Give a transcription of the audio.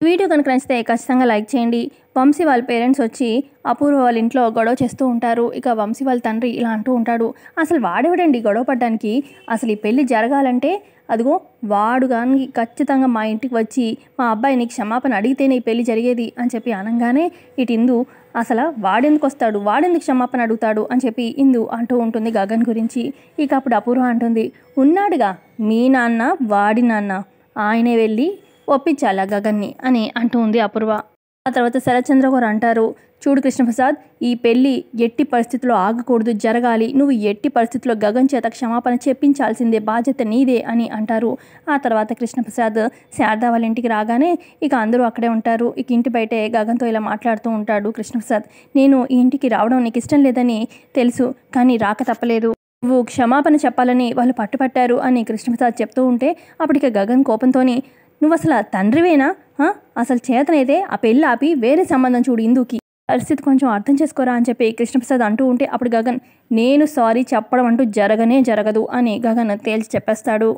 Video కనుక నచ్చితే ఖచ్చితంగా లైక్ చేయండి. వంశీ వాళ్ళ పేరెంట్స్ వచ్చి అపూర్వ వాళ్ళ ఇంట్లో గొడవ చేస్తూ ఉంటారు. ఇక వంశీ వాళ్ళ తండ్రి ఇలా అంటూ ఉంటాడు, అసలు వాడేవాడండి గొడవ పడ్డానికి? అసలు ఈ పెళ్ళి జరగాలంటే అదిగో వాడు కానీ ఖచ్చితంగా మా ఇంటికి వచ్చి మా అబ్బాయిని క్షమాపణ అడిగితేనే ఈ పెళ్ళి జరిగేది అని చెప్పి అనగానే ఇటు ఇందు అసలు వాడెందుకు వస్తాడు, వాడెందుకు క్షమాపణ అడుగుతాడు అని చెప్పి ఇందు అంటూ ఉంటుంది గగన్ గురించి. ఇక అప్పుడు అపూర్వ అంటుంది, ఉన్నాడుగా మీ నాన్న వాడి నాన్న, ఆయనే వెళ్ళి ఒప్పించాలా గగన్ని అని అంటూ ఉంది అపూర్వ. ఆ తర్వాత శరత్చంద్ర గారు అంటారు, చూడు కృష్ణప్రసాద్, ఈ పెళ్ళి ఎట్టి పరిస్థితుల్లో ఆగకూడదు, జరగాలి. నువ్వు ఎట్టి పరిస్థితుల్లో గగన్ చేత క్షమాపణ చెప్పించాల్సిందే, బాధ్యత నీదే అని అంటారు. ఆ తర్వాత కృష్ణప్రసాద్ శారద వాళ్ళ ఇంటికి రాగానే ఇక అందరూ అక్కడే ఉంటారు. ఇక ఇంటి బయటే గగన్తో ఇలా మాట్లాడుతూ ఉంటాడు కృష్ణప్రసాద్, నేను ఈ ఇంటికి రావడం నీకు ఇష్టం లేదని తెలుసు, కానీ రాక తప్పలేదు. నువ్వు క్షమాపణ చెప్పాలని వాళ్ళు పట్టుపట్టారు అని కృష్ణప్రసాద్ చెప్తూ ఉంటే అప్పటిక గగన్ కోపంతోని, నువ్వు అసలు తండ్రివేనా? అసలు చేతనైతే ఆ పెళ్ళి ఆపి వేరే సంబంధం చూడు, ఇందుకి పరిస్థితి కొంచెం అర్థం చేసుకోరా అని చెప్పి కృష్ణప్రసాద్ అంటూ ఉంటే అప్పుడు గగన్, నేను సారీ చెప్పడం అంటూ జరగనే జరగదు అని గగన్ తేల్చి చెప్పేస్తాడు.